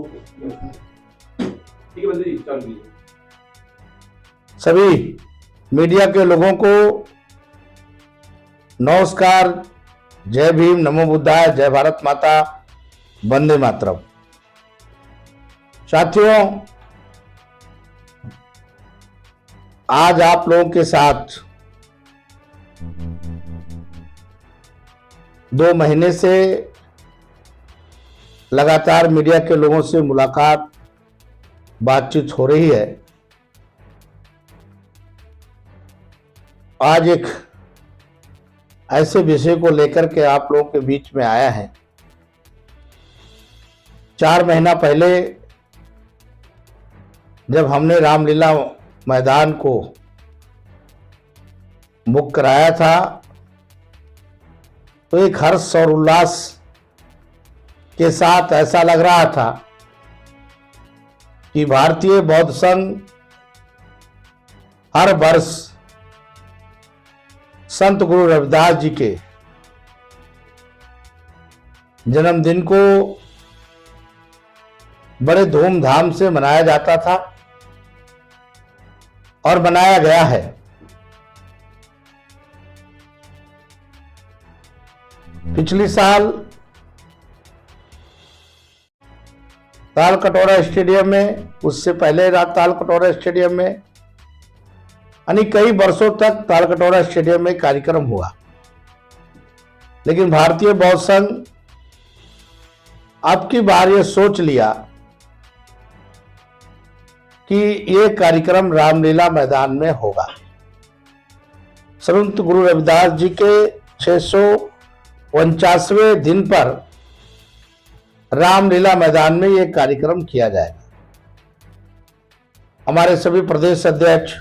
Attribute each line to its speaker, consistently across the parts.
Speaker 1: ठीक है बंदे जी, चालू कीजिए।
Speaker 2: सभी मीडिया के लोगों को नमस्कार, जय भीम, नमो बुद्धाय, जय भारत माता, वंदे मातरम। साथियों, आज आप लोगों के साथ 2 महीने से लगातार मीडिया के लोगों से मुलाकात, बातचीत हो रही है। आज एक ऐसे विषय को लेकर के आप लोगों के बीच में आया है। 4 महीना पहले जब हमने रामलीला मैदान को बुक कराया था तो एक हर्ष और उल्लास के साथ ऐसा लग रहा था कि भारतीय बौद्ध संघ हर वर्ष संत गुरु रविदास जी के जन्मदिन को बड़े धूमधाम से मनाया जाता था और मनाया गया है। पिछले साल ताल कटोरा स्टेडियम में, उससे पहले ताल कटोरा स्टेडियम में, यानी कई वर्षों तक ताल कटोरा स्टेडियम में कार्यक्रम हुआ। लेकिन भारतीय बौद्ध संघ अब की बार ये सोच लिया कि ये कार्यक्रम रामलीला मैदान में होगा। संत गुरु रविदास जी के 649वें दिन पर रामलीला मैदान में ये कार्यक्रम किया जाएगा। हमारे सभी प्रदेश अध्यक्ष,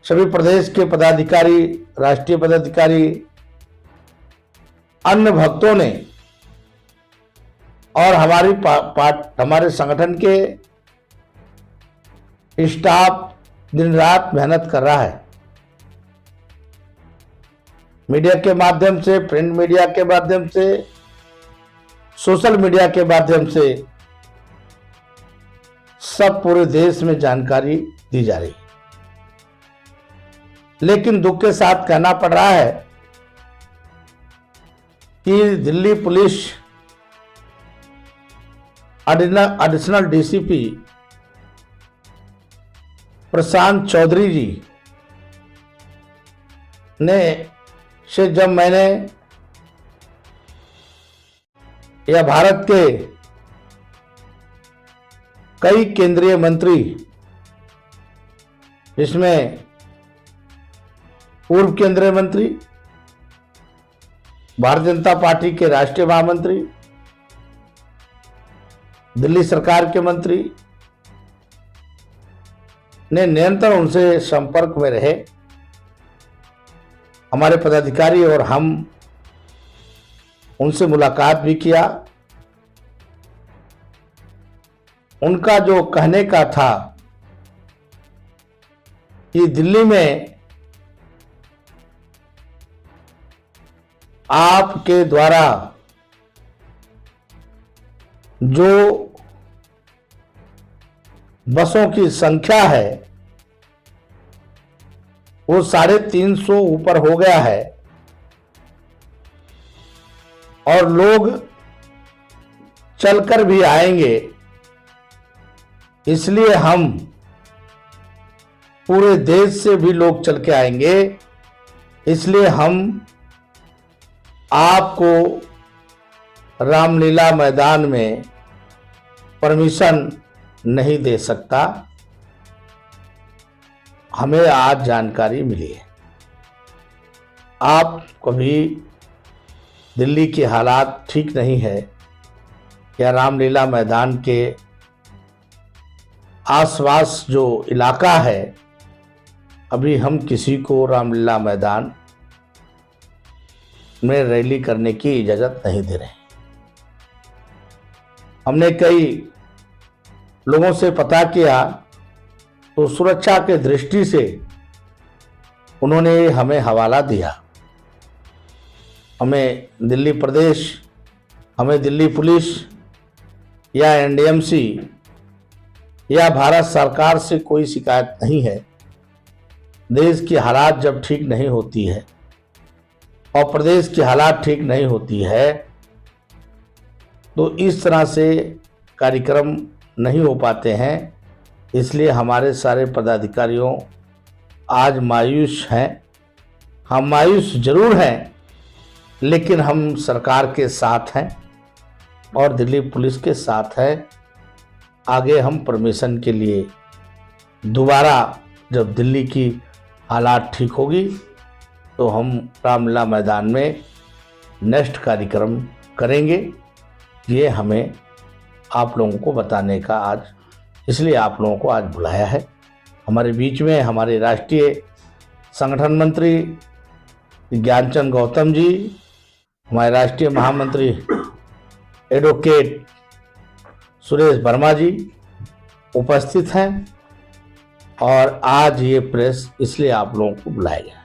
Speaker 2: सभी प्रदेश के पदाधिकारी, राष्ट्रीय पदाधिकारी, अन्य भक्तों ने और हमारे संगठन के स्टाफ दिन रात मेहनत कर रहा है। मीडिया के माध्यम से, प्रिंट मीडिया के माध्यम से, सोशल मीडिया के माध्यम से सब पूरे देश में जानकारी दी जा रही। लेकिन दुख के साथ कहना पड़ रहा है कि Delhi police additional DCP Prashant Chaudhary जी ने से जब मैंने या भारत के कई केंद्रीय मंत्री, जिसमें पूर्व केंद्रीय मंत्री, भारतीय जनता पार्टी के राष्ट्रीय महामंत्री, दिल्ली सरकार के मंत्री ने निरंतर उनसे संपर्क में रहे। हमारे पदाधिकारी और हम उनसे मुलाकात भी किया। उनका जो कहने का था कि दिल्ली में आपके द्वारा जो बसों की संख्या है वो 350 ऊपर हो गया है और लोग चलकर भी आएंगे, इसलिए हम पूरे देश से भी लोग चल के आएंगे, इसलिए हम आपको रामलीला मैदान में परमिशन नहीं दे सकता। हमें आज जानकारी मिली है। आप कभी दिल्ली के हालात ठीक नहीं है या रामलीला मैदान के आसपास जो इलाका है, अभी हम किसी को रामलीला मैदान में रैली करने की इजाज़त नहीं दे रहे। हमने कई लोगों से पता किया तो सुरक्षा के दृष्टि से उन्होंने हमें हवाला दिया। हमें दिल्ली प्रदेश, हमें दिल्ली पुलिस या एनडीएमसी या भारत सरकार से कोई शिकायत नहीं है। देश की हालात जब ठीक नहीं होती है और प्रदेश की हालात ठीक नहीं होती है तो इस तरह से कार्यक्रम नहीं हो पाते हैं। इसलिए हमारे सारे पदाधिकारियों आज मायूस हैं। हम मायूस जरूर हैं, लेकिन हम सरकार के साथ हैं और दिल्ली पुलिस के साथ हैं। आगे हम परमिशन के लिए दोबारा जब दिल्ली की हालात ठीक होगी तो हम रामलीला मैदान में नेक्स्ट कार्यक्रम करेंगे। ये हमें आप लोगों को बताने का आज, इसलिए आप लोगों को आज बुलाया है। हमारे बीच में हमारे राष्ट्रीय संगठन मंत्री ज्ञानचंद गौतम जी, हमारे राष्ट्रीय महामंत्री एडवोकेट सुरेश वर्मा जी उपस्थित हैं और आज ये प्रेस इसलिए आप लोगों को बुलाया गया है।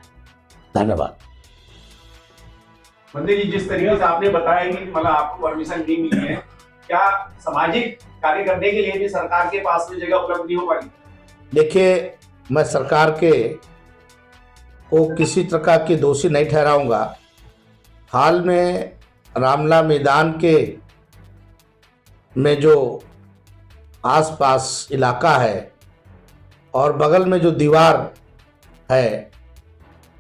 Speaker 2: धन्यवाद।
Speaker 1: मंत्री जी, जिस तरीके से आपने बताया कि मतलब आपको परमिशन नहीं मिली है, क्या सामाजिक कार्य करने के लिए भी सरकार के पास में जगह उपलब्ध नहीं हो पाई?
Speaker 2: देखिए, मैं सरकार के को किसी प्रकार के दोषी नहीं ठहराऊंगा। हाल में रामलीला मैदान के में जो आसपास इलाका है और बगल में जो दीवार है,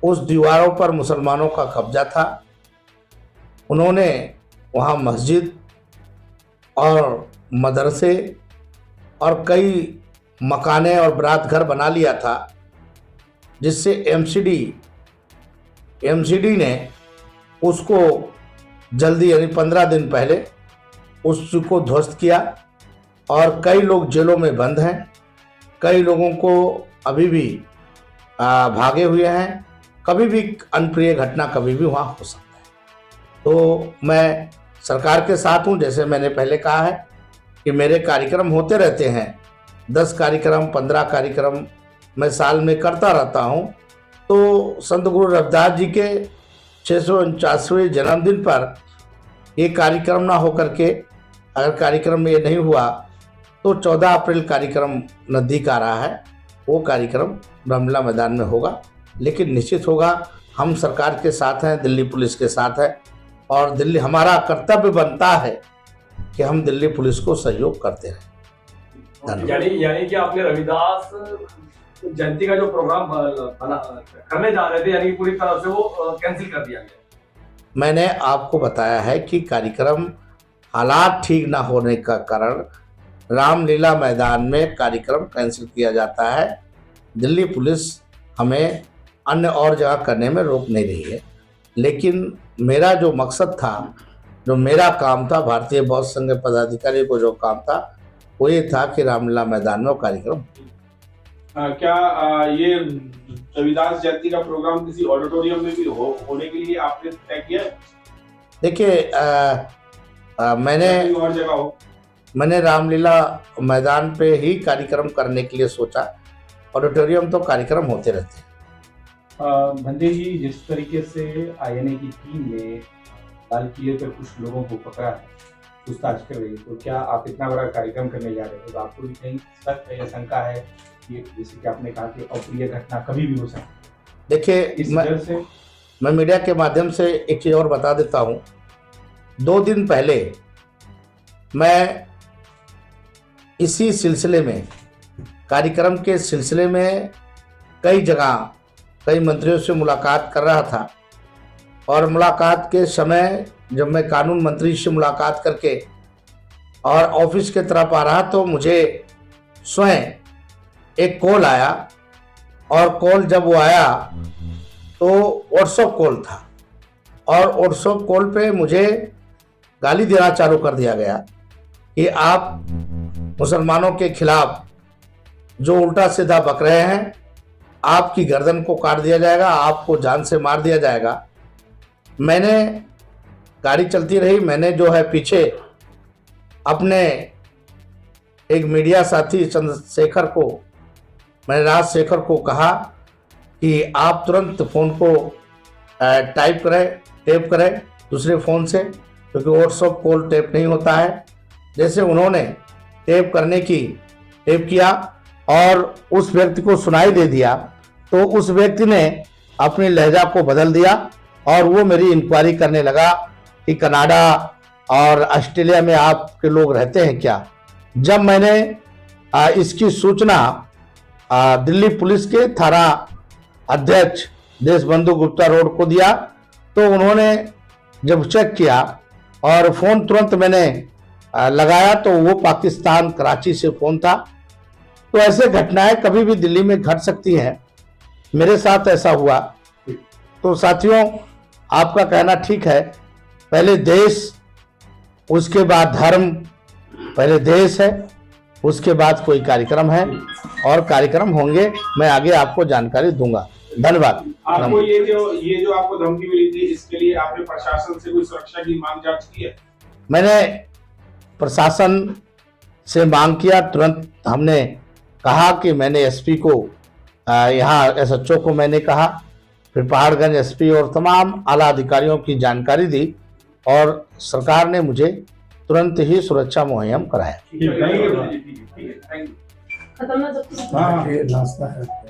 Speaker 2: उस दीवारों पर मुसलमानों का कब्जा था। उन्होंने वहाँ मस्जिद और मदरसे और कई मकाने और बारात घर बना लिया था, जिससे एमसीडी ने उसको जल्दी यानी 15 दिन पहले उसको ध्वस्त किया और कई लोग जेलों में बंद हैं। कई लोगों को अभी भी भागे हुए हैं। कभी भी अनप्रिय घटना कभी भी वहाँ हो सकता है। तो मैं सरकार के साथ हूँ। जैसे मैंने पहले कहा है कि मेरे कार्यक्रम होते रहते हैं, 10 कार्यक्रम 15 कार्यक्रम मैं साल में करता रहता हूँ। तो संत गुरु रविदास जी के 649वें जन्मदिन पर ये कार्यक्रम ना होकर के, अगर कार्यक्रम ये नहीं हुआ तो 14 अप्रैल कार्यक्रम नज़दीक आ रहा है, वो कार्यक्रम रामलीला मैदान में होगा। लेकिन निश्चित होगा, हम सरकार के साथ हैं, दिल्ली पुलिस के साथ हैं और दिल्ली, हमारा कर्तव्य बनता है कि हम दिल्ली पुलिस को सहयोग करते रहें।
Speaker 1: यानी कि आपने रविदास जयंती का जो प्रोग्राम करने जा रहे थे, यानी पूरी तरह से वो कैंसिल कर दिया गया?
Speaker 2: मैंने आपको बताया है कि कार्यक्रम हालात ठीक ना होने का कारण रामलीला मैदान में कार्यक्रम कैंसिल किया जाता है। दिल्ली पुलिस हमें अन्य और जगह करने में रोक नहीं रही है। लेकिन मेरा जो मकसद था, जो मेरा काम था, भारतीय बौद्ध संघ पदाधिकारी को जो काम था, वो ये था कि रामलीला मैदान में वो कार्यक्रम।
Speaker 1: क्या ये रविदास जयंती का प्रोग्राम किसी ऑडिटोरियम में भी होने के लिए आपने तय किया है?
Speaker 2: देखिए, मैंने रामलीला मैदान पे ही कार्यक्रम करने के लिए सोचा। ऑडिटोरियम तो कार्यक्रम होते रहते हैं।
Speaker 3: भंजे जी, जिस तरीके से आईएनए की टीम ने लाल किले पर कुछ लोगों को पकड़ा है, पूछताछ कर रही है, तो क्या आप इतना बड़ा कार्यक्रम करने जा रहे हैं तो आपको भी कहीं शक है या शंका है कि जैसे कि आपने कहा कि अप्रिय घटना कभी भी हो सकती है?
Speaker 2: देखिए,
Speaker 3: इस वजह से
Speaker 2: मैं मीडिया के माध्यम से एक चीज़ और बता देता हूँ। 2 दिन पहले मैं इसी सिलसिले में, कार्यक्रम के सिलसिले में कई जगह कई मंत्रियों से मुलाकात कर रहा था और मुलाकात के समय जब मैं कानून मंत्री से मुलाकात करके और ऑफिस के तरफ आ रहा तो मुझे स्वयं एक कॉल आया और कॉल जब वो आया तो व्हाट्सएप कॉल था और व्हाट्सएप कॉल पे मुझे गाली देना चालू कर दिया गया कि आप मुसलमानों के खिलाफ जो उल्टा सीधा बक रहे हैं, आपकी गर्दन को काट दिया जाएगा, आपको जान से मार दिया जाएगा। मैंने गाड़ी चलती रही, मैंने जो है पीछे अपने एक मीडिया साथी चंद्रशेखर को, मैंने राजशेखर को कहा कि आप तुरंत फ़ोन को टेप करें दूसरे फ़ोन से, क्योंकि व्हाट्सएप कॉल टेप नहीं होता है। जैसे उन्होंने टेप किया और उस व्यक्ति को सुनाई दे दिया, तो उस व्यक्ति ने अपनी लहजा को बदल दिया और वो मेरी इंक्वायरी करने लगा कि कनाडा और ऑस्ट्रेलिया में आपके लोग रहते हैं क्या। जब मैंने इसकी सूचना दिल्ली पुलिस के थाना अध्यक्ष देशबंधु गुप्ता रोड को दिया, तो उन्होंने जब चेक किया और फ़ोन तुरंत मैंने लगाया तो वो पाकिस्तान कराची से फ़ोन था। तो ऐसे घटनाएं कभी भी दिल्ली में घट सकती हैं, मेरे साथ ऐसा हुआ। तो साथियों, आपका कहना ठीक है, पहले देश उसके बाद धर्म, पहले देश है उसके बाद कोई कार्यक्रम है और कार्यक्रम होंगे, मैं आगे आपको जानकारी दूंगा। धन्यवाद।
Speaker 3: आपको ये जो आपको धमकी मिली थी, इसके लिए आपने प्रशासन से कोई सुरक्षा की मांग जांच की है?
Speaker 2: मैंने प्रशासन से मांग किया, तुरंत हमने कहा कि मैंने एसपी को यहाँ एसएचओ को मैंने कहा, फिर पहाड़गंज एसपी और तमाम आला अधिकारियों की जानकारी दी और सरकार ने मुझे तुरंत ही सुरक्षा मुहैया कराया।
Speaker 3: ठीक है, थैंक यू।
Speaker 4: खत्म ना जब
Speaker 3: हाँ,
Speaker 2: नाश्ता है।